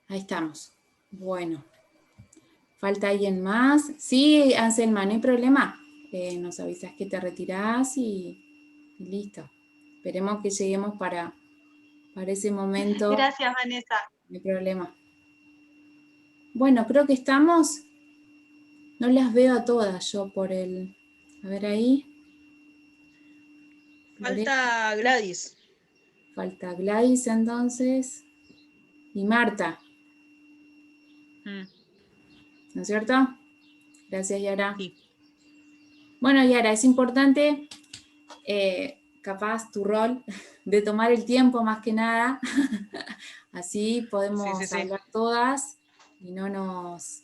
Ahí estamos. Bueno. ¿Falta alguien más? Sí, Anselma, no hay problema. Nos avisas que te retirás y listo. Esperemos que lleguemos para ese momento. Gracias, Vanessa. No hay problema. Bueno, creo que estamos. No las veo a todas yo por el... A ver ahí. Falta Gladys. Falta Gladys entonces. Y Marta. ¿No es cierto? Gracias, Yara. Sí. Bueno, Yara, es importante, capaz tu rol, de tomar el tiempo más que nada. Así podemos hablar todas y no nos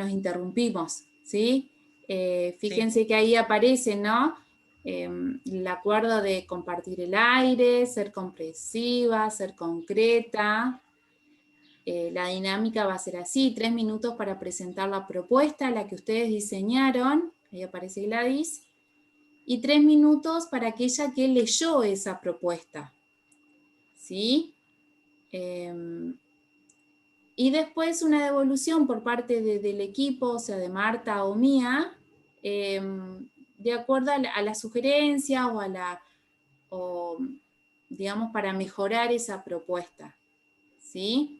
interrumpimos, ¿sí? Fíjense que ahí aparece, ¿no? El acuerdo de compartir el aire, ser comprensiva, ser concreta. La dinámica va a ser así, 3 minutos para presentar la propuesta, la que ustedes diseñaron, ahí aparece Gladys, y 3 minutos para aquella que leyó esa propuesta, ¿sí? Y después una devolución por parte del equipo, o sea, de Marta o mía, de acuerdo a la sugerencia o digamos, para mejorar esa propuesta, ¿sí?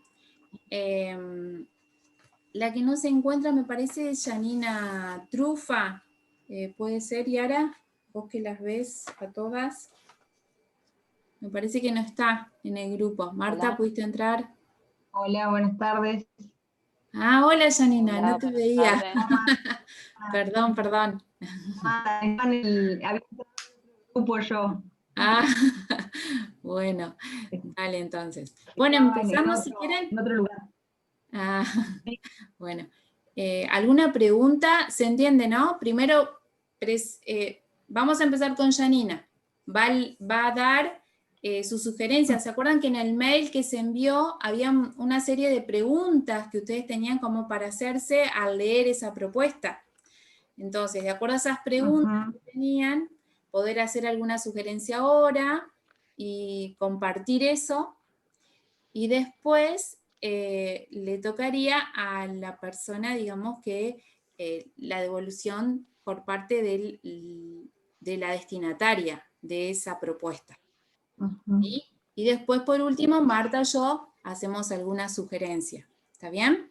La que no se encuentra, me parece, es Janina Trufa. ¿Puede ser, Yara? Vos que las ves a todas. Me parece que no está en el grupo. Marta, Hola. ¿pudiste entrar? Hola, buenas tardes. Ah, hola Janina, Hola, no te veía. tardes. Perdón. Había entrado en el grupo yo. Ah, bueno, dale entonces. Bueno, Estaba empezamos si quieren. en otro lugar. Ah, bueno. ¿Alguna pregunta? ¿Se entiende, no? Primero, vamos a empezar con Janina. Va a dar sus sugerencias. ¿Se acuerdan que en el mail que se envió había una serie de preguntas que ustedes tenían como para hacerse al leer esa propuesta? Entonces, de acuerdo a esas preguntas que tenían, poder hacer alguna sugerencia ahora y compartir eso. Y después le tocaría a la persona, digamos, que la devolución por parte de la destinataria de esa propuesta. ¿Sí? Y después, por último, Marta y yo hacemos alguna sugerencia. ¿Está bien?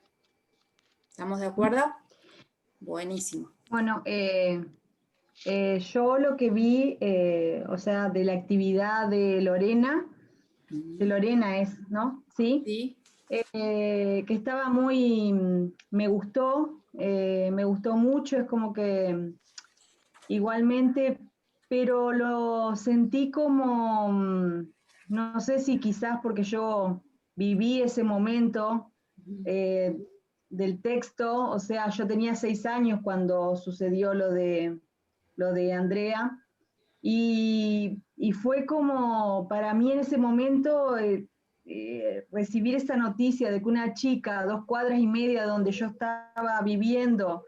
¿Estamos de acuerdo? Buenísimo. Bueno, yo lo que vi, o sea, de la actividad de Lorena es, ¿no? Sí. Sí. Que estaba me gustó mucho, es como que igualmente, pero lo sentí como, no sé si quizás porque yo viví ese momento del texto, o sea, yo tenía 6 años cuando sucedió lo de Andrea, y fue como, para mí en ese momento, recibir esa noticia de que una chica a 2 cuadras y media donde yo estaba viviendo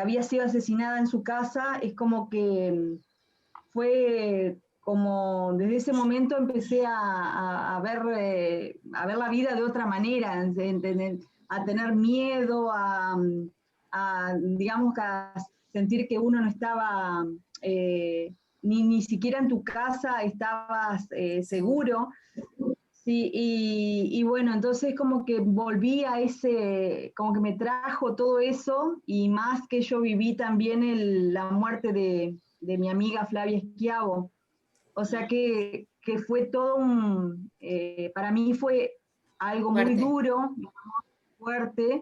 había sido asesinada en su casa, es como que fue como, desde ese momento empecé a ver la vida de otra manera, a tener miedo, digamos, a sentir que uno no estaba, ni siquiera en tu casa estabas seguro. Sí, y bueno, entonces como que volví a como que me trajo todo eso, y más que yo viví también la muerte de mi amiga Flavia Schiavo. O sea que fue todo para mí fue algo muy duro, fuerte,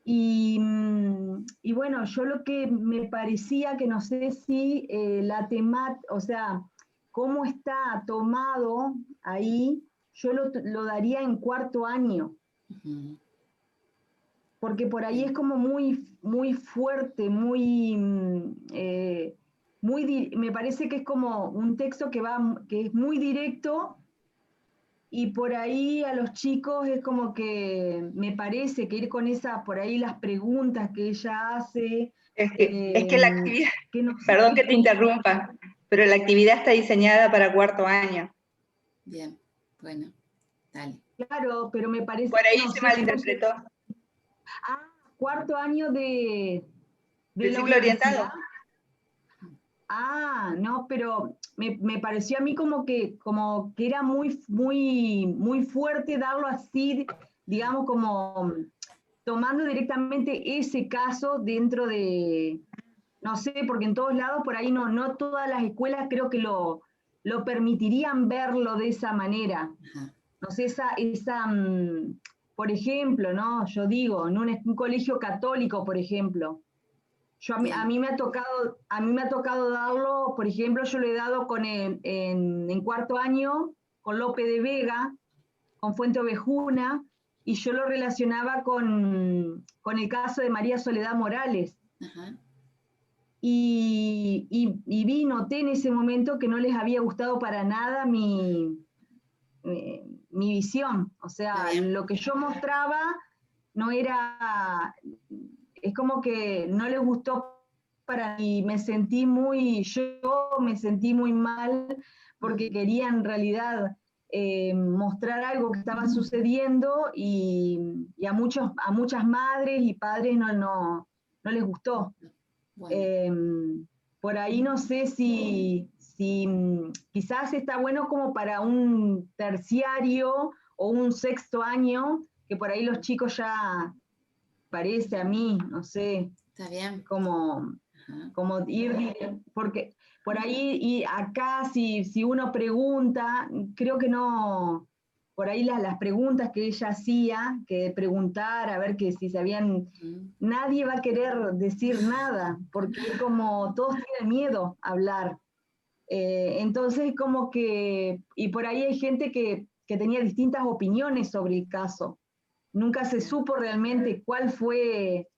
y bueno, yo lo que me parecía que no sé si la temática, o sea, cómo está tomado ahí, yo lo daría en 4º año. Porque por ahí es como muy fuerte, me parece que es como un texto que es muy directo, y por ahí a los chicos es como que me parece que ir con por ahí las preguntas que ella hace. Es que la actividad, no perdón que te interrumpa, pero la actividad está diseñada para 4º año. Bien, bueno, dale. Claro, pero me parece Por ahí no se sé, malinterpretó. cuarto año de ¿Del la ciclo orientado? universidad. No, pero me pareció a mí como que era muy fuerte darlo así, digamos, como tomando directamente ese caso dentro de, no sé, porque en todos lados por ahí no todas las escuelas creo que lo permitirían verlo de esa manera. Ajá. No sé, por ejemplo, ¿no? Yo digo, en un colegio católico, por ejemplo, a mí me ha tocado darlo, por ejemplo, yo lo he dado en cuarto año con Lope de Vega, con Fuente Ovejuna, y yo lo relacionaba con el caso de María Soledad Morales. Ajá. Y noté en ese momento que no les había gustado para nada mi visión. O sea, lo que yo mostraba no era, es como que no les gustó y yo me sentí muy mal porque quería en realidad mostrar algo que estaba sucediendo y a muchas madres y padres no les gustó. Bueno. Por ahí no sé si quizás está bueno como para un terciario o un sexto año, que por ahí los chicos ya, parece a mí, no sé, Está bien. como porque por ahí y acá si uno pregunta, creo que no, por ahí las preguntas que ella hacía, que preguntar, a ver que si sabían, nadie va a querer decir nada, porque es como todos tienen miedo a hablar. Entonces como que, y por ahí hay gente que tenía distintas opiniones sobre el caso. Nunca se supo realmente cuál fue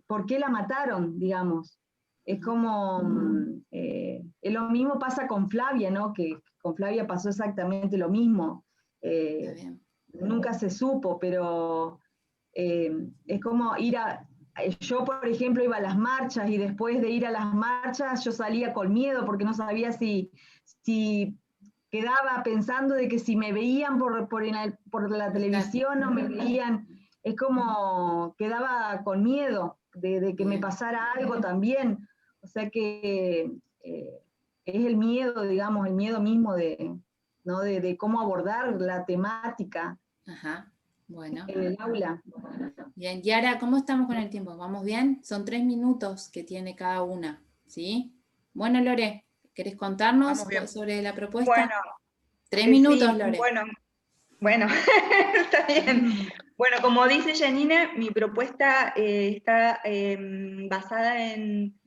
por qué la mataron, digamos. Es como, lo mismo pasa con Flavia, ¿no? Que con Flavia pasó exactamente lo mismo. Nunca se supo, pero es como yo, por ejemplo, iba a las marchas y después de ir a las marchas yo salía con miedo porque no sabía si quedaba pensando de que si me veían por la televisión o me veían, es como quedaba con miedo de que me pasara algo también. O sea que es el miedo, digamos, el miedo mismo ¿no? de cómo abordar la temática. Ajá. Bueno. En el aula. Bien, Yara, ¿cómo estamos con el tiempo? ¿Vamos bien? Son 3 minutos que tiene cada una, ¿sí? Bueno, Lore, ¿querés contarnos sobre la propuesta? Bueno, 3 minutos, sí, Lore. bueno, está bien. Bueno, como dice Janine, mi propuesta está basada en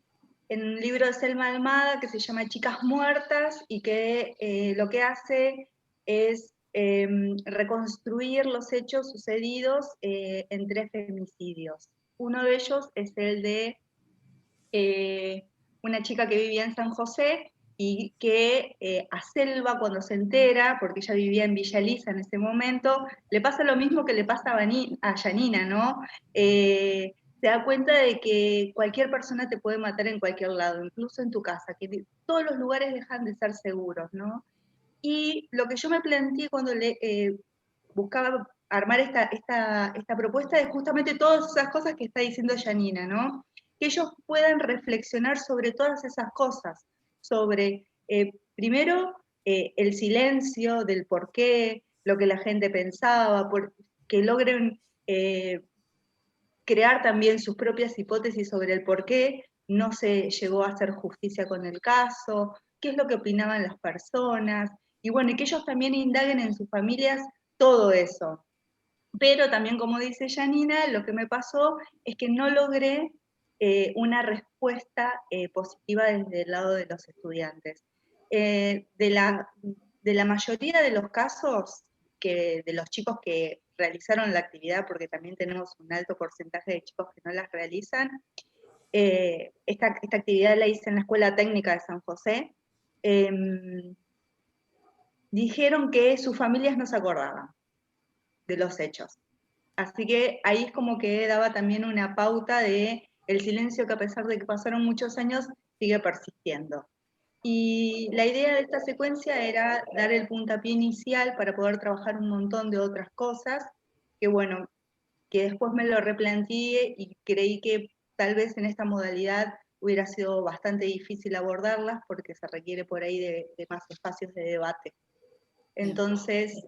un libro de Selma Almada que se llama Chicas Muertas y que lo que hace es reconstruir los hechos sucedidos en 3 femicidios. Uno de ellos es el de una chica que vivía en San José y que a Selva, cuando se entera, porque ella vivía en Villa Elisa en ese momento, le pasa lo mismo que le pasa a Janina, ¿no? Se da cuenta de que cualquier persona te puede matar en cualquier lado, incluso en tu casa, que todos los lugares dejan de ser seguros, ¿no? Y lo que yo me planteé cuando buscaba armar esta propuesta es justamente todas esas cosas que está diciendo Janina, ¿no? Que ellos puedan reflexionar sobre todas esas cosas, sobre, primero, el silencio del por qué, lo que la gente pensaba, que logren crear también sus propias hipótesis sobre el por qué no se llegó a hacer justicia con el caso, qué es lo que opinaban las personas, y bueno, y que ellos también indaguen en sus familias todo eso. Pero también, como dice Janina, lo que me pasó es que no logré una respuesta positiva desde el lado de los estudiantes. De la mayoría de los casos, de los chicos que realizaron la actividad, porque también tenemos un alto porcentaje de chicos que no las realizan, esta actividad la hice en la Escuela Técnica de San José, dijeron que sus familias no se acordaban de los hechos. Así que ahí es como que daba también una pauta de el silencio que a pesar de que pasaron muchos años sigue persistiendo. Y la idea de esta secuencia era dar el puntapié inicial para poder trabajar un montón de otras cosas, que bueno, que después me lo replanteé y creí que tal vez en esta modalidad hubiera sido bastante difícil abordarlas porque se requiere por ahí de más espacios de debate. Entonces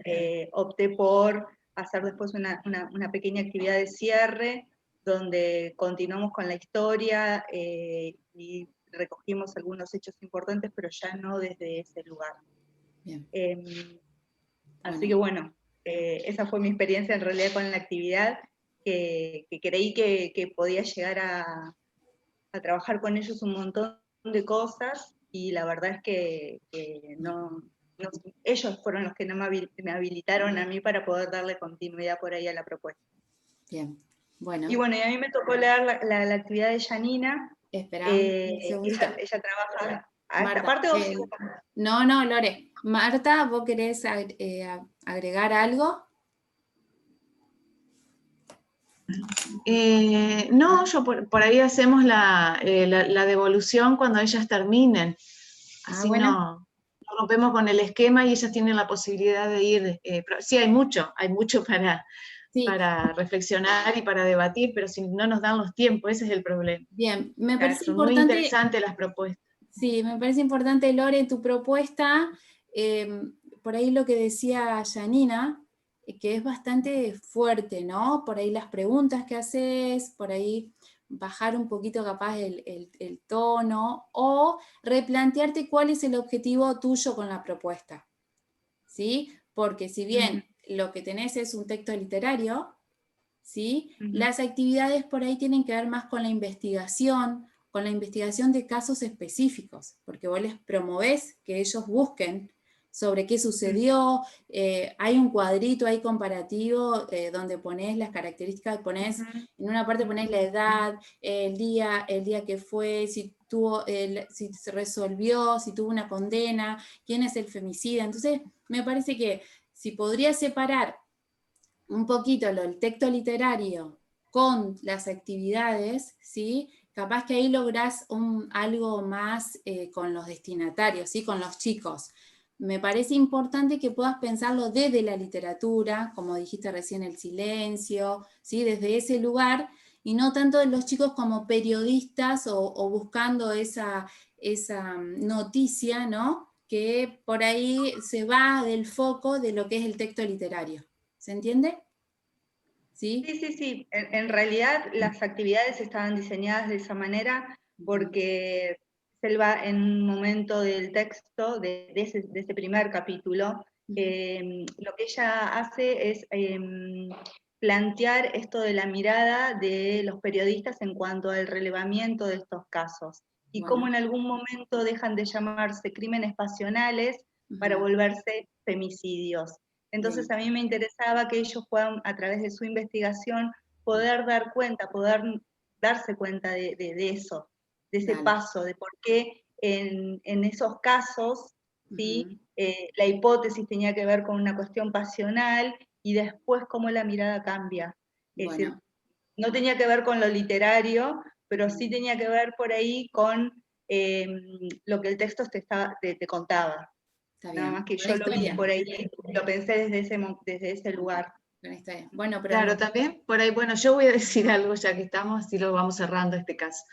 opté por hacer después una pequeña actividad de cierre donde continuamos con la historia y recogimos algunos hechos importantes, pero ya no desde ese lugar. Bien. Así que bueno, esa fue mi experiencia en realidad con la actividad, que creí que podía llegar a trabajar con ellos un montón de cosas, y la verdad es que ellos fueron los que no me habilitaron a mí para poder darle continuidad por ahí a la propuesta. Bien, bueno. Y bueno, y a mí me tocó leer la actividad de Janina. Espera un segundito. Ella trabaja a Marta, esta parte. no, Lore. Marta, ¿vos querés agregar algo? No, yo por ahí hacemos la devolución cuando ellas terminen. Así bueno. no rompemos con el esquema y ellas tienen la posibilidad de ir. Sí, hay mucho para reflexionar y para debatir, pero si no nos dan los tiempos, ese es el problema. Bien, me parece Son importante. muy interesantes las propuestas. Sí, me parece importante, Lore, tu propuesta. Por ahí lo que decía Janina, que es bastante fuerte, ¿no? Por ahí las preguntas que haces, por ahí bajar un poquito capaz el tono, o replantearte cuál es el objetivo tuyo con la propuesta, ¿sí? Porque si bien lo que tenés es un texto literario, ¿sí? Las actividades por ahí tienen que ver más con la investigación de casos específicos, porque vos les promovés que ellos busquen sobre qué sucedió. Hay un cuadrito ahí comparativo donde ponés las características, ponés, en una parte ponés la edad, el día que fue, si se resolvió, si tuvo una condena, quién es el femicida. Entonces, me parece que si podría separar un poquito el texto literario con las actividades, ¿sí? Capaz que ahí lográs algo más con los destinatarios, ¿sí? Con los chicos. Me parece importante que puedas pensarlo desde la literatura, como dijiste recién, el silencio, ¿sí? Desde ese lugar, y no tanto de los chicos como periodistas o buscando esa noticia, ¿no? Que por ahí se va del foco de lo que es el texto literario. ¿Se entiende? ¿Sí? Sí. En realidad las actividades estaban diseñadas de esa manera porque Selva, en un momento del texto, de ese primer capítulo, lo que ella hace es plantear esto de la mirada de los periodistas en cuanto al relevamiento de estos casos, y cómo en algún momento dejan de llamarse crímenes pasionales para volverse femicidios. Entonces a mí me interesaba que ellos puedan, a través de su investigación, poder darse cuenta de eso, de ese paso, de por qué en esos casos, ¿sí? La hipótesis tenía que ver con una cuestión pasional, y después cómo la mirada cambia. Es decir, no tenía que ver con lo literario, pero sí tenía que ver por ahí con lo que el texto te contaba. Nada más que yo lo vi por ahí, lo pensé desde ese lugar. Bueno, pero claro, también por ahí, bueno, yo voy a decir algo ya que estamos, así lo vamos cerrando este caso.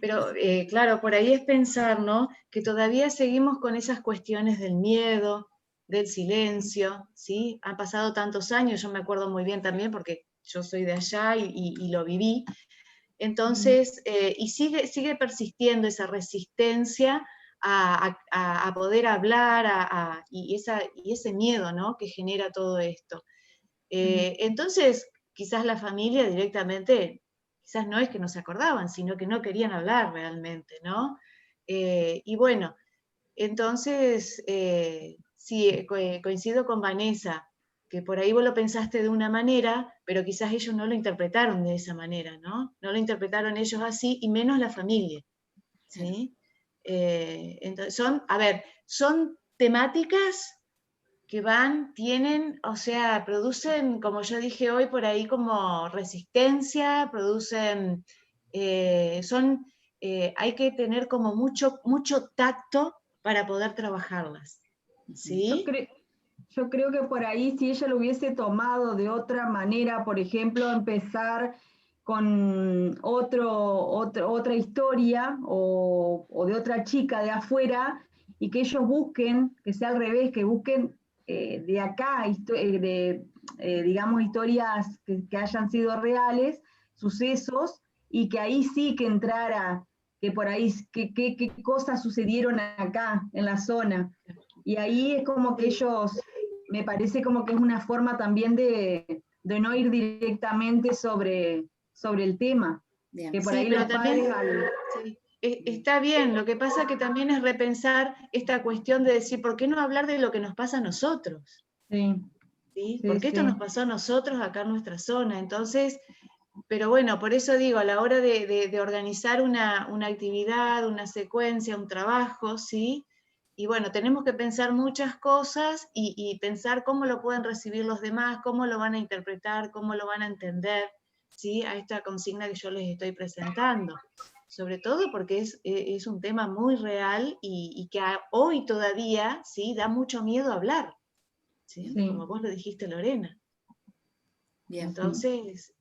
Pero claro, por ahí es pensar, ¿no? Que todavía seguimos con esas cuestiones del miedo, del silencio, ¿sí? Han pasado tantos años, yo me acuerdo muy bien también porque yo soy de allá y lo viví. Entonces, y sigue persistiendo esa resistencia a poder hablar y ese miedo, ¿no? Que genera todo esto. Entonces, quizás la familia directamente, quizás no es que no se acordaban, sino que no querían hablar realmente, ¿no? Y bueno, entonces, sí, coincido con Vanessa, que por ahí vos lo pensaste de una manera, pero quizás ellos no lo interpretaron de esa manera, ¿no? No lo interpretaron ellos así, y menos la familia, ¿sí? Entonces, son temáticas que tienen, o sea, producen, como yo dije hoy, por ahí como resistencia, producen, hay que tener como mucho tacto para poder trabajarlas. ¿Sí? Yo creo que por ahí, si ella lo hubiese tomado de otra manera, por ejemplo, empezar con otra historia o de otra chica de afuera, y que ellos busquen, que sea al revés, que busquen de acá, digamos, historias que hayan sido reales, sucesos, y que ahí sí que entrara, que por ahí, qué cosas sucedieron acá, en la zona. Y ahí es como que ellos, me parece como que es una forma también de no ir directamente sobre el tema. Bien. Que por Sí, ahí pero los también padres sí, está bien, lo que pasa que también es repensar esta cuestión de decir, ¿por qué no hablar de lo que nos pasa a nosotros? Sí, ¿Sí? sí, Porque esto sí. nos pasó a nosotros acá en nuestra zona. Entonces, pero bueno, por eso digo, a la hora de organizar una actividad, una secuencia, un trabajo, ¿sí? Y bueno, tenemos que pensar muchas cosas y pensar cómo lo pueden recibir los demás, cómo lo van a interpretar, cómo lo van a entender, ¿sí? A esta consigna que yo les estoy presentando. Sobre todo porque es un tema muy real y que hoy todavía, ¿sí? Da mucho miedo hablar, ¿sí? Sí. Como vos lo dijiste, Lorena. Bien. Entonces,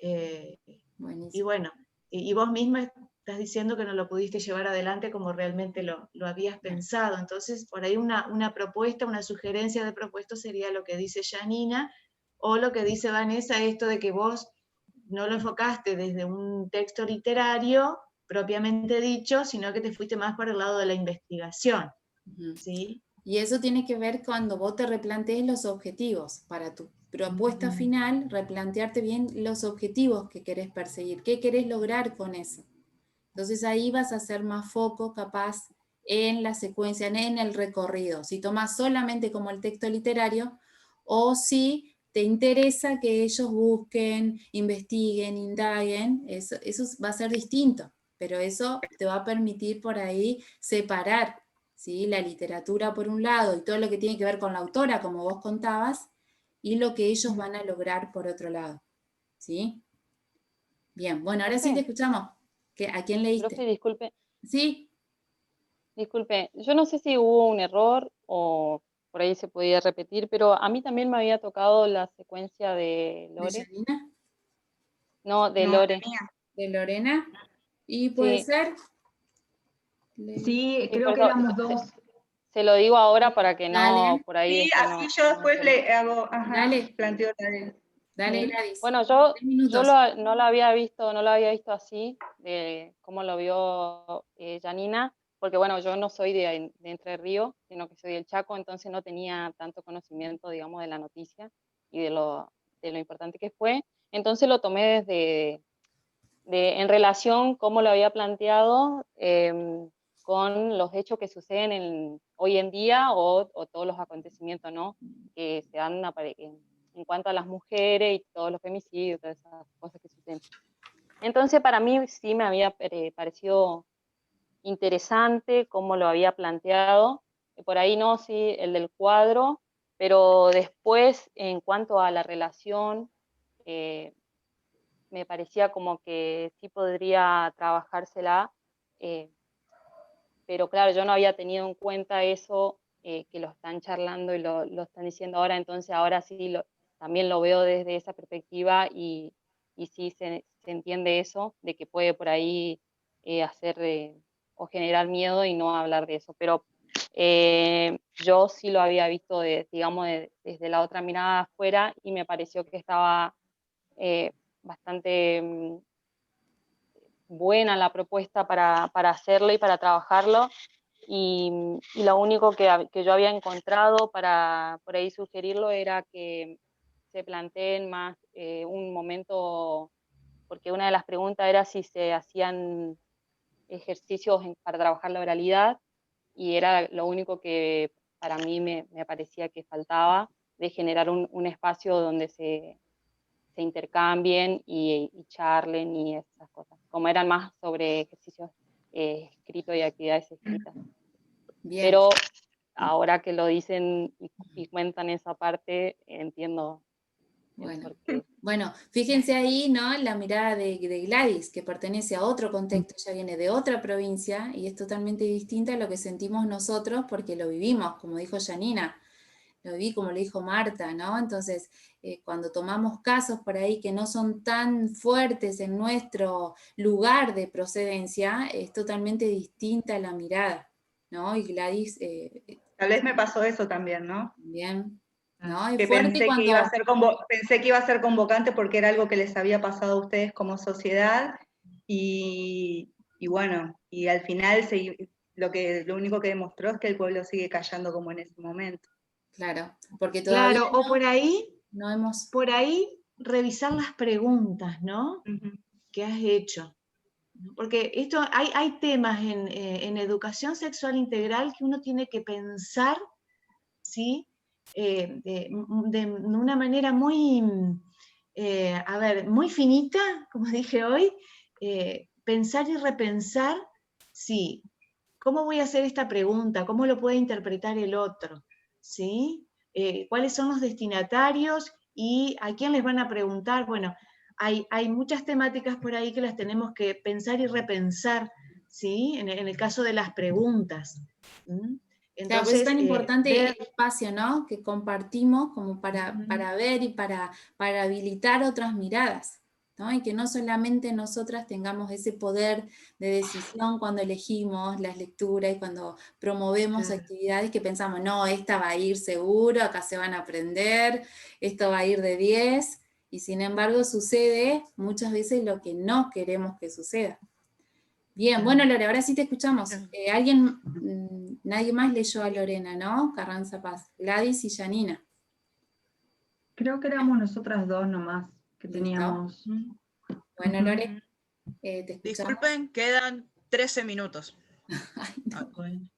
y Buenísimo. bueno, y vos misma estás diciendo que no lo pudiste llevar adelante como realmente lo habías pensado. Entonces, por ahí una propuesta, una sugerencia de propuesta sería lo que dice Janina, o lo que dice Vanessa, esto de que vos no lo enfocaste desde un texto literario propiamente dicho, sino que te fuiste más por el lado de la investigación, ¿sí? Y eso tiene que ver cuando vos te replantees los objetivos para tu propuesta final, replantearte bien los objetivos que querés perseguir, qué querés lograr con eso. Entonces ahí vas a hacer más foco capaz en la secuencia, en el recorrido. Si tomas solamente como el texto literario o si te interesa que ellos busquen, investiguen, indaguen, eso va a ser distinto, pero eso te va a permitir por ahí separar, ¿sí? La literatura por un lado y todo lo que tiene que ver con la autora, como vos contabas, y lo que ellos van a lograr por otro lado, ¿sí? Bien, bueno, ahora sí te escuchamos. ¿A quién leíste? Profe, disculpe, Sí, yo no sé si hubo un error o por ahí se podía repetir, pero a mí también me había tocado la secuencia de de Lore, Janina, no, de No, la Lore, mía. de Lorena. Y puede sí, ser. Sí, sí, creo por que eso éramos dos. se lo digo ahora para que no, Dale, por ahí Sí, después así no, yo no después se lo- le hago, ajá, dale, planteo la de... dale, Sí. Gladys. Bueno, 3 minutos. no lo había visto así, de cómo lo vio Janina, porque bueno, yo no soy de Entre Ríos, sino que soy del Chaco, entonces no tenía tanto conocimiento, digamos, de la noticia y de lo importante que fue. Entonces lo tomé en relación cómo lo había planteado con los hechos que suceden hoy en día o todos los acontecimientos, ¿no? Que se dan en cuanto a las mujeres y todos los femicidios, todas esas cosas que suceden. Entonces, para mí sí me había parecido interesante cómo lo había planteado. Por ahí no, sí, el del cuadro, pero después, en cuanto a la relación, me parecía como que sí podría trabajársela, eh, pero claro, yo no había tenido en cuenta eso, que lo están charlando y lo están diciendo ahora, entonces ahora sí también lo veo desde esa perspectiva y sí se entiende eso, de que puede por ahí hacer o generar miedo y no hablar de eso, pero yo sí lo había visto, digamos, desde la otra mirada afuera y me pareció que estaba bastante buena la propuesta para hacerlo y para trabajarlo. Y lo único que yo había encontrado para por ahí sugerirlo era que se planteen más un momento, porque una de las preguntas era si se hacían ejercicios para trabajar la oralidad, y era lo único que para mí me parecía que faltaba, de generar un espacio donde se intercambien y charlen y esas cosas, como eran más sobre ejercicios escritos y actividades escritas. Bien. Pero ahora que lo dicen y cuentan esa parte, entiendo Bueno. por qué. Bueno, fíjense ahí, ¿no? La mirada de Gladys, que pertenece a otro contexto, ella viene de otra provincia y es totalmente distinta a lo que sentimos nosotros porque lo vivimos, como dijo Janina, lo viví como lo dijo Marta, ¿no? Entonces, cuando tomamos casos por ahí que no son tan fuertes en nuestro lugar de procedencia, es totalmente distinta la mirada, ¿no? Y Gladys... Tal vez me pasó eso también, ¿no? Bien, ¿no? Es Que fuerte pensé cuando... que pensé que iba a ser convocante porque era algo que les había pasado a ustedes como sociedad y bueno, y al final lo único que demostró es que el pueblo sigue callando como en ese momento. Claro, porque todavía Claro, o por no hemos... por ahí revisar las preguntas, ¿no? Que has hecho. Porque esto, hay temas en educación sexual integral que uno tiene que pensar, ¿sí? De una manera muy, muy finita, como dije hoy, pensar y repensar, sí, ¿cómo voy a hacer esta pregunta? ¿Cómo lo puede interpretar el otro? ¿Sí? ¿Cuáles son los destinatarios y a quién les van a preguntar? Bueno, hay muchas temáticas por ahí que las tenemos que pensar y repensar, ¿sí? En el caso de las preguntas. Claro, pues es Entonces, tan importante el espacio, ¿no? Que compartimos como para ver y para habilitar otras miradas, ¿no? Y que no solamente nosotras tengamos ese poder de decisión cuando elegimos las lecturas y cuando promovemos actividades que pensamos, no, esta va a ir seguro, acá se van a aprender, esto va a ir de 10, y sin embargo sucede muchas veces lo que no queremos que suceda. Bien, bueno, Lore, ahora sí te escuchamos. Nadie más leyó a Lorena, ¿no? Carranza Paz, Gladys y Janina. Creo que éramos nosotras dos nomás que ¿Listo? Teníamos. Bueno, Lore, te escuchamos. Disculpen, quedan 13 minutos. Ay, no. bueno.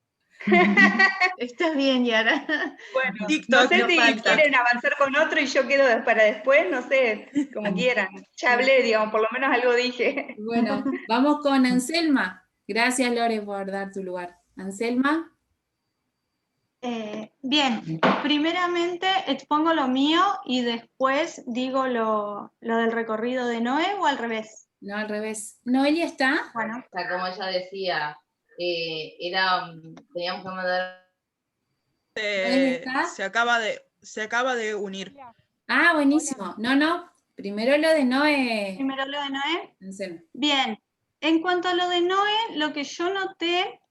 Está bien, Yara. Bueno, TikTok, no sé si falta. quieren avanzar con otro y yo quedo para después, no sé, como quieran. Ya hablé, digamos, por lo menos algo dije. Bueno, vamos con Anselma. Gracias, Lore, por dar tu lugar. Anselma. Bien, primeramente expongo lo mío y después digo lo del recorrido de Noé, o al revés. No, al revés. ¿Noelia está? Bueno. O sea, como ella decía, teníamos que mandar... Se acaba de unir. Ah, buenísimo. No, primero lo de Noé. Primero lo de Noé. Anselma. Bien, en cuanto a lo de Noé, lo que yo noté,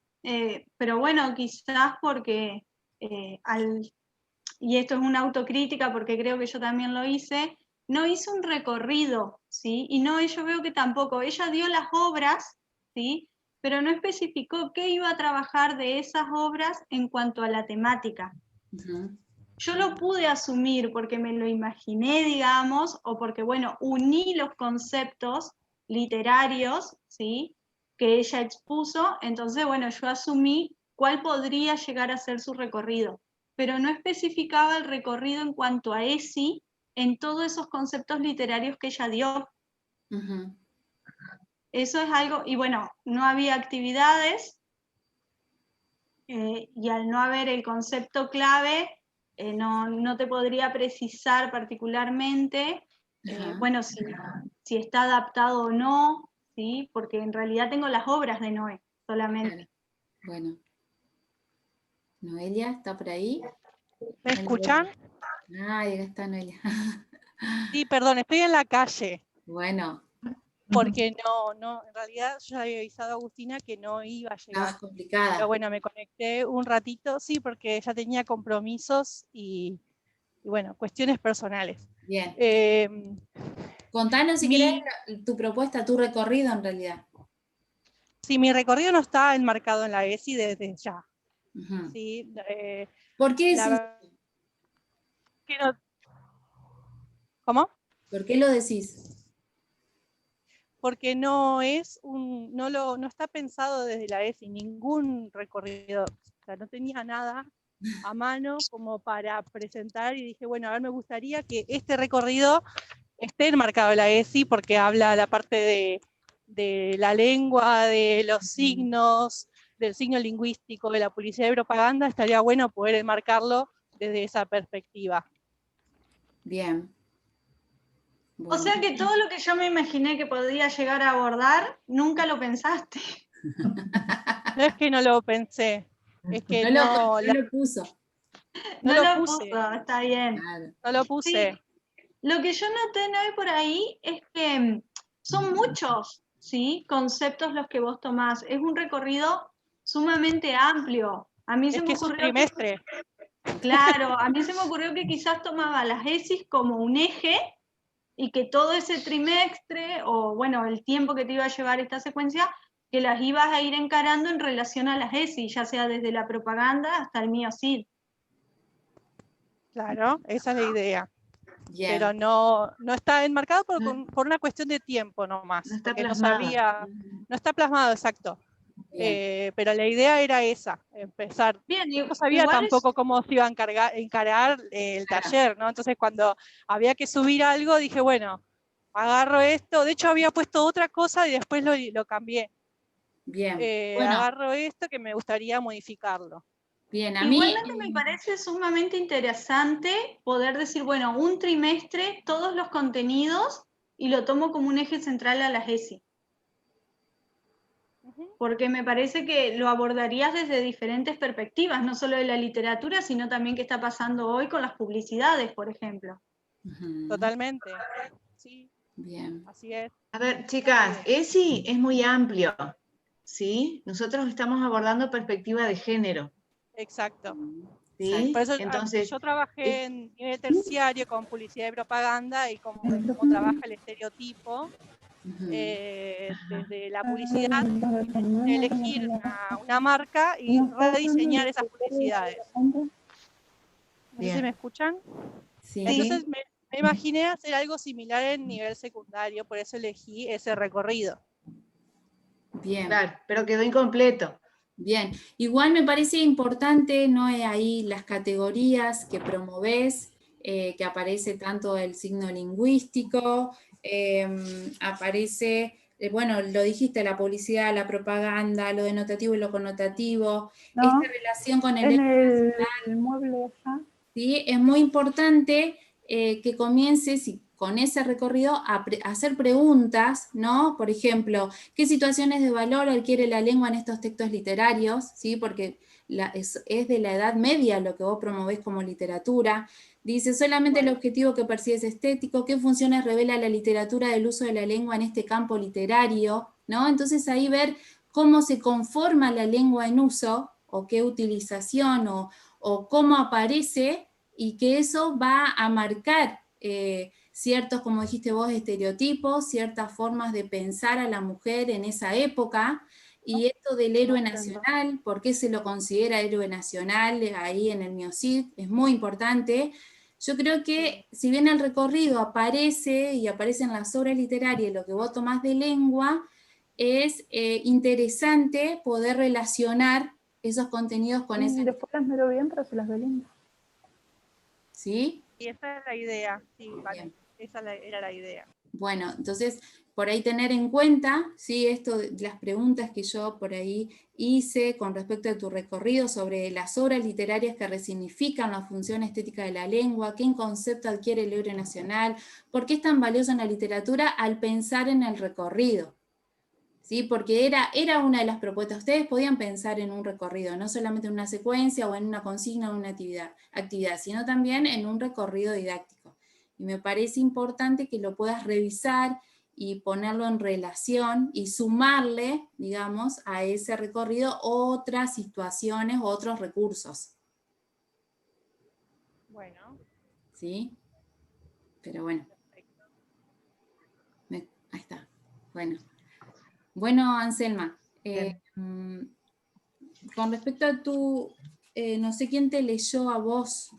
pero bueno, quizás porque, y esto es una autocrítica porque creo que yo también lo hice, no hice un recorrido, ¿sí? Y no, yo veo que tampoco, ella dio las obras, ¿sí? Pero no especificó qué iba a trabajar de esas obras en cuanto a la temática. Yo lo pude asumir porque me lo imaginé, digamos, o porque, bueno, uní los conceptos literarios, ¿sí?, que ella expuso, entonces, bueno, yo asumí cuál podría llegar a ser su recorrido, pero no especificaba el recorrido en cuanto a ESI en todos esos conceptos literarios que ella dio. Eso es algo, y bueno, no había actividades, y al no haber el concepto clave, no te podría precisar particularmente, bueno, si está adaptado o no, ¿sí? Porque en realidad tengo las obras de Noé solamente. Claro. Bueno. Noelia, ¿está por ahí? ¿Me escuchan? Ah, ya está Noelia. Sí, perdón, estoy en la calle. Bueno. Porque en realidad yo había avisado a Agustina que no iba a llegar. Estaba complicada. Pero bueno, me conecté un ratito, sí, porque ya tenía compromisos y bueno, cuestiones personales. Bien. Contanos si querés tu propuesta, tu recorrido en realidad. Sí, mi recorrido no está enmarcado en la ESI desde ya. ¿Sí? ¿Por qué decís? ¿Cómo? ¿Por qué lo decís? Porque no está pensado desde la ESI, ningún recorrido, o sea, no tenía nada a mano como para presentar y dije, bueno, a ver, me gustaría que este recorrido esté enmarcado en la ESI porque habla la parte de la lengua, de los signos, del signo lingüístico, de la publicidad y propaganda, estaría bueno poder enmarcarlo desde esa perspectiva. Bien. O sea que todo lo que yo me imaginé que podía llegar a abordar, nunca lo pensaste. No es que no lo pensé, es que no lo puso. No lo lo puse. puso, está bien. Claro. No lo puse. Sí. Lo que yo noté, Noé, por ahí es que son muchos, ¿sí? Conceptos los que vos tomás. Es un recorrido sumamente amplio. A mí se me Es un ocurrió trimestre. claro, a mí se me ocurrió que quizás tomaba las ESIs como un eje y que todo ese trimestre, o bueno, el tiempo que te iba a llevar esta secuencia, que las ibas a ir encarando en relación a las ESIs, ya sea desde la propaganda hasta el MIOCID. Claro, esa es la idea. Bien. Pero no está enmarcado por una cuestión de tiempo nomás. No está porque plasmado. no está plasmado, exacto. Pero la idea era esa, empezar. Bien, No sabía tampoco cómo se iba a encarar el taller, ¿no? Entonces cuando había que subir algo, dije, bueno, agarro esto. De hecho había puesto otra cosa y después lo cambié. Bien. Bueno. Agarro esto que me gustaría modificarlo. Bien, igualmente me parece sumamente interesante poder decir, bueno, un trimestre, todos los contenidos, y lo tomo como un eje central a las ESI. Porque me parece que lo abordarías desde diferentes perspectivas, no solo de la literatura, sino también qué está pasando hoy con las publicidades, por ejemplo. Totalmente. Sí. Bien. Así es. A ver, chicas, ESI es muy amplio, ¿sí? Nosotros estamos abordando perspectiva de género. Exacto. ¿Sí? Por eso Entonces, yo trabajé en nivel terciario con publicidad y propaganda y cómo trabaja el estereotipo. Desde la publicidad, elegir una marca y rediseñar esas publicidades. No sé si me escuchan. Sí. Entonces me imaginé hacer algo similar en nivel secundario, por eso elegí ese recorrido. Bien. Claro, pero quedó incompleto. Bien, igual me parece importante, ¿no? Ahí las categorías que promovés, que aparece tanto el signo lingüístico, aparece, bueno, lo dijiste, la publicidad, la propaganda, lo denotativo y lo connotativo, esta relación con el mueble acá. ¿Sí? Es muy importante que comiences con ese recorrido a hacer preguntas, ¿no? Por ejemplo, ¿qué situaciones de valor adquiere la lengua en estos textos literarios? ¿Sí? Porque es de la Edad Media lo que vos promovés como literatura. Dice, solamente el objetivo que percibes estético, ¿qué funciones revela la literatura del uso de la lengua en este campo literario? ¿No? Entonces ahí ver cómo se conforma la lengua en uso, o qué utilización, o cómo aparece, y que eso va a marcar ciertos, como dijiste vos, estereotipos, ciertas formas de pensar a la mujer en esa época, y esto del héroe nacional, ¿por qué se lo considera héroe nacional ahí en el MIOCID? Es muy importante. Yo creo que si bien el recorrido aparece y aparece en las obras literarias, lo que vos tomás de lengua, es interesante poder relacionar esos contenidos con ese... Después las miro bien, pero se las veo lindas. ¿Sí? Y esa es la idea, sí, vale. Esa era la idea. Bueno, entonces, por ahí tener en cuenta, ¿sí? Esto de las preguntas que yo por ahí hice con respecto a tu recorrido sobre las obras literarias que resignifican la función estética de la lengua, qué concepto adquiere el héroe nacional, por qué es tan valioso en la literatura al pensar en el recorrido. ¿Sí? Porque era una de las propuestas. Ustedes podían pensar en un recorrido, no solamente en una secuencia o en una consigna o en una actividad, sino también en un recorrido didáctico. Y me parece importante que lo puedas revisar y ponerlo en relación y sumarle, digamos, a ese recorrido otras situaciones o otros recursos. Bueno. ¿Sí? Pero bueno. Ahí está. Bueno. Bueno, Anselma, con respecto a tu, no sé quién te leyó a vos.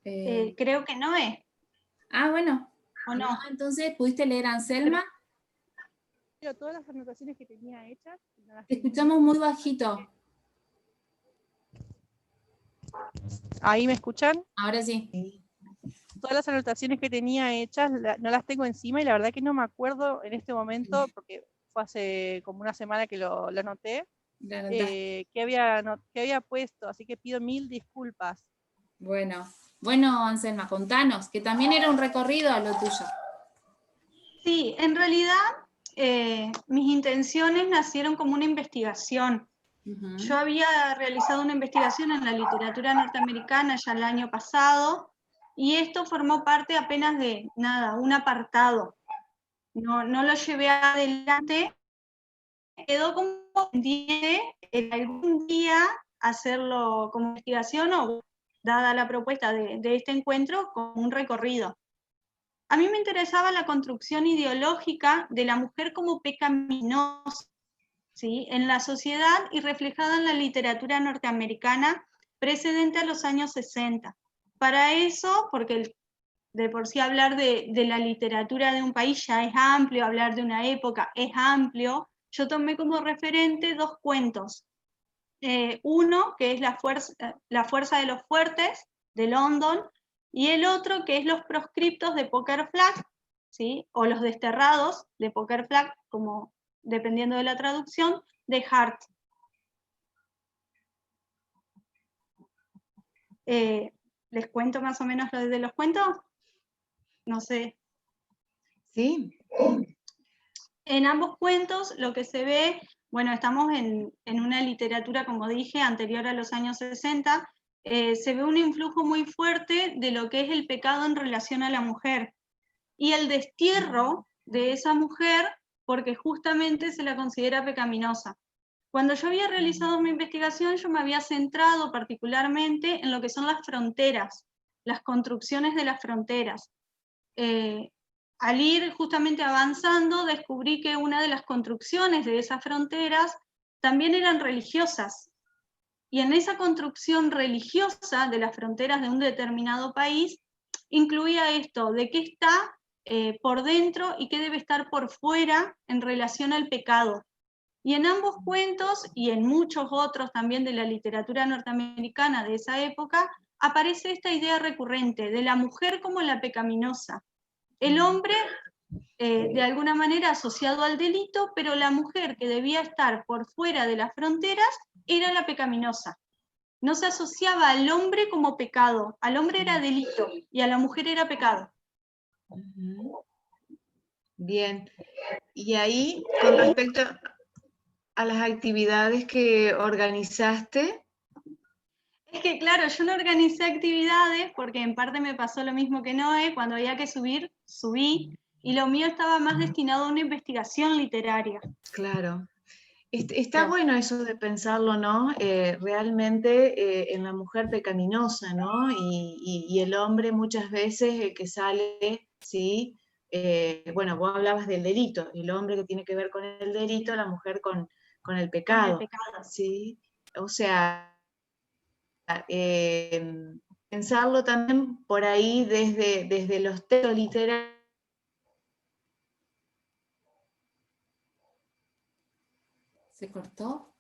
Creo que no es. Ah, bueno. ¿O no? Entonces, ¿pudiste leer a Anselma? Pero todas las anotaciones que tenía hechas... Te escuchamos muy bajito. ¿Ahí me escuchan? Ahora sí. Todas las anotaciones que tenía hechas no las tengo encima y la verdad que no me acuerdo en este momento, porque fue hace como una semana que lo anoté, que había puesto, así que pido 1000 disculpas. Bueno, Bueno, Anselma, contanos, que también era un recorrido a lo tuyo. Sí, en realidad mis intenciones nacieron como una investigación. Yo había realizado una investigación en la literatura norteamericana ya el año pasado, y esto formó parte apenas de, nada, un apartado. No lo llevé adelante, quedó como pendiente algún día hacerlo como investigación o, dada la propuesta de este encuentro, como un recorrido. A mí me interesaba la construcción ideológica de la mujer como pecaminosa, ¿sí?, en la sociedad y reflejada en la literatura norteamericana precedente a los años 60. Para eso, porque de por sí hablar de la literatura de un país ya es amplio, hablar de una época es amplio, yo tomé como referente dos cuentos. Uno, que es La fuerza de los fuertes, de London, y el otro, que es Los proscriptos de Poker Flag, ¿sí?, o Los desterrados de Poker Flag, como dependiendo de la traducción, de Hart. ¿Les cuento más o menos lo de los cuentos? No sé. Sí. En ambos cuentos lo que se ve, bueno, estamos en una literatura, como dije, anterior a los años 60, se ve un influjo muy fuerte de lo que es el pecado en relación a la mujer y el destierro de esa mujer porque justamente se la considera pecaminosa. Cuando yo había realizado mi investigación, yo me había centrado particularmente en lo que son las fronteras, las construcciones de las fronteras. Al ir justamente avanzando, descubrí que una de las construcciones de esas fronteras también eran religiosas. Y en esa construcción religiosa de las fronteras de un determinado país, incluía esto, de qué está por dentro y qué debe estar por fuera en relación al pecado. Y en ambos cuentos, y en muchos otros también de la literatura norteamericana de esa época, aparece esta idea recurrente de la mujer como la pecaminosa. El hombre, de alguna manera, asociado al delito, pero la mujer que debía estar por fuera de las fronteras era la pecaminosa. No se asociaba al hombre como pecado, al hombre era delito y a la mujer era pecado. Bien, y ahí, con respecto a las actividades que organizaste. Es que claro, yo no organicé actividades porque en parte me pasó lo mismo que Noé, cuando había que subir, subí, y lo mío estaba más destinado a una investigación literaria. Claro. Está bueno eso de pensarlo, ¿no? Realmente en la mujer pecaminosa, ¿no? Y el hombre muchas veces que sale, ¿sí? Bueno, vos hablabas del delito, el hombre que tiene que ver con el delito, la mujer con el pecado. Con el pecado. ¿Sí? O sea, pensarlo también por ahí desde los textos literarios. ¿Se cortó?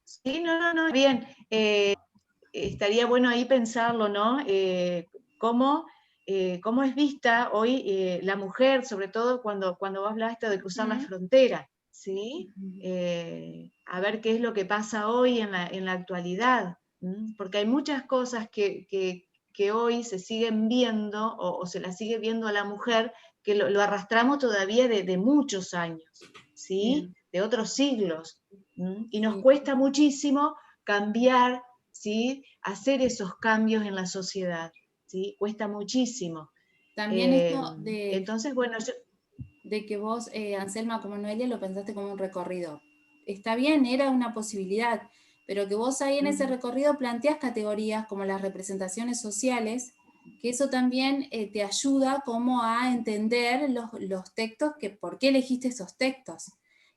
Sí, no, bien. Estaría bueno ahí pensarlo, ¿no? Cómo es vista hoy la mujer, sobre todo cuando vos hablaste de cruzar la frontera, ¿sí? A ver qué es lo que pasa hoy en la actualidad, porque hay muchas cosas que hoy se siguen viendo o se la sigue viendo a la mujer que lo arrastramos todavía de muchos años, ¿sí? Bien. De otros siglos, y nos cuesta muchísimo cambiar, ¿sí? Hacer esos cambios en la sociedad, ¿sí? Cuesta muchísimo. También esto entonces, bueno, de que vos, Anselma, como Noelia, lo pensaste como un recorrido. Está bien, era una posibilidad, pero que vos ahí en ese recorrido planteás categorías como las representaciones sociales, que eso también te ayuda como a entender los textos, por qué elegiste esos textos.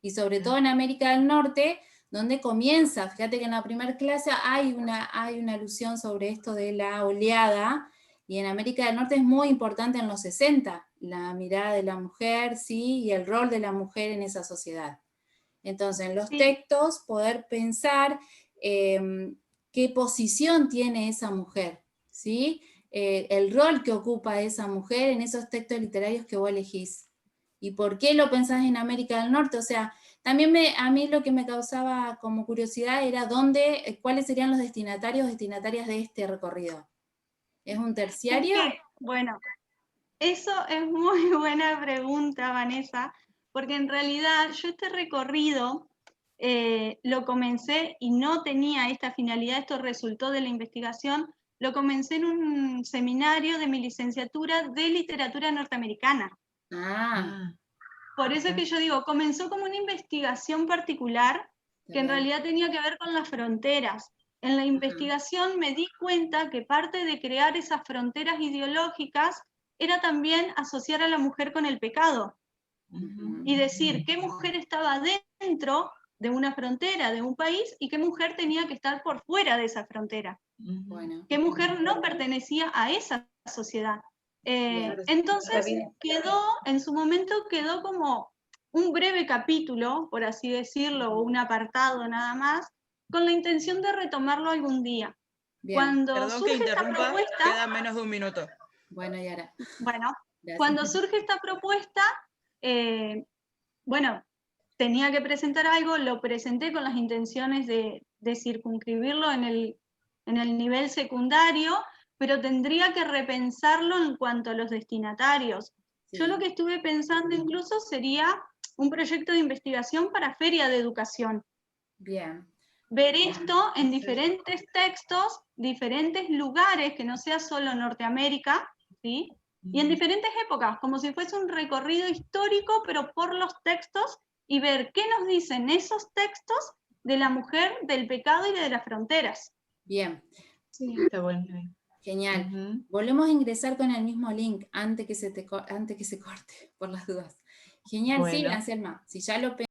Y sobre todo en América del Norte, donde comienza, fíjate que en la primera clase hay una alusión sobre esto de la oleada, y en América del Norte es muy importante en los 60, la mirada de la mujer, ¿sí? Y el rol de la mujer en esa sociedad. Entonces, en los textos, poder pensar qué posición tiene esa mujer, ¿sí? El rol que ocupa esa mujer en esos textos literarios que vos elegís. ¿Y por qué lo pensás en América del Norte? O sea, También a mí lo que me causaba como curiosidad era cuáles serían los destinatarios o destinatarias de este recorrido. ¿Es un terciario? Bueno, eso es muy buena pregunta, Vanessa, porque en realidad yo este recorrido lo comencé y no tenía esta finalidad, esto resultó de la investigación, lo comencé en un seminario de mi licenciatura de literatura norteamericana. Por eso es que yo digo, comenzó como una investigación particular que en realidad tenía que ver con las fronteras. En la investigación me di cuenta que parte de crear esas fronteras ideológicas era también asociar a la mujer con el pecado. Y decir qué mujer estaba dentro de una frontera, de un país, y qué mujer tenía que estar por fuera de esa frontera. Qué mujer no pertenecía a esa sociedad. Entonces en su momento quedó como un breve capítulo, por así decirlo, o un apartado nada más, con la intención de retomarlo algún día. Cuando Perdón que surge esta interrumpa, propuesta, queda menos de un minuto. Bueno, Yara. Bueno, Gracias. cuando surge esta propuesta, bueno, tenía que presentar algo, lo presenté con las intenciones de circunscribirlo en el nivel secundario, pero tendría que repensarlo en cuanto a los destinatarios. Sí. Yo lo que estuve pensando incluso sería un proyecto de investigación para Feria de Educación. Bien. Ver esto en diferentes textos, diferentes lugares, que no sea solo Norteamérica, ¿sí? Y en diferentes épocas, como si fuese un recorrido histórico, pero por los textos, y ver qué nos dicen esos textos de la mujer, del pecado y de las fronteras. Bien. Sí, está bueno. Genial. Volvemos a ingresar con el mismo link antes que se corte, por las dudas. Genial, bueno. Sí, Anselma, si ya lo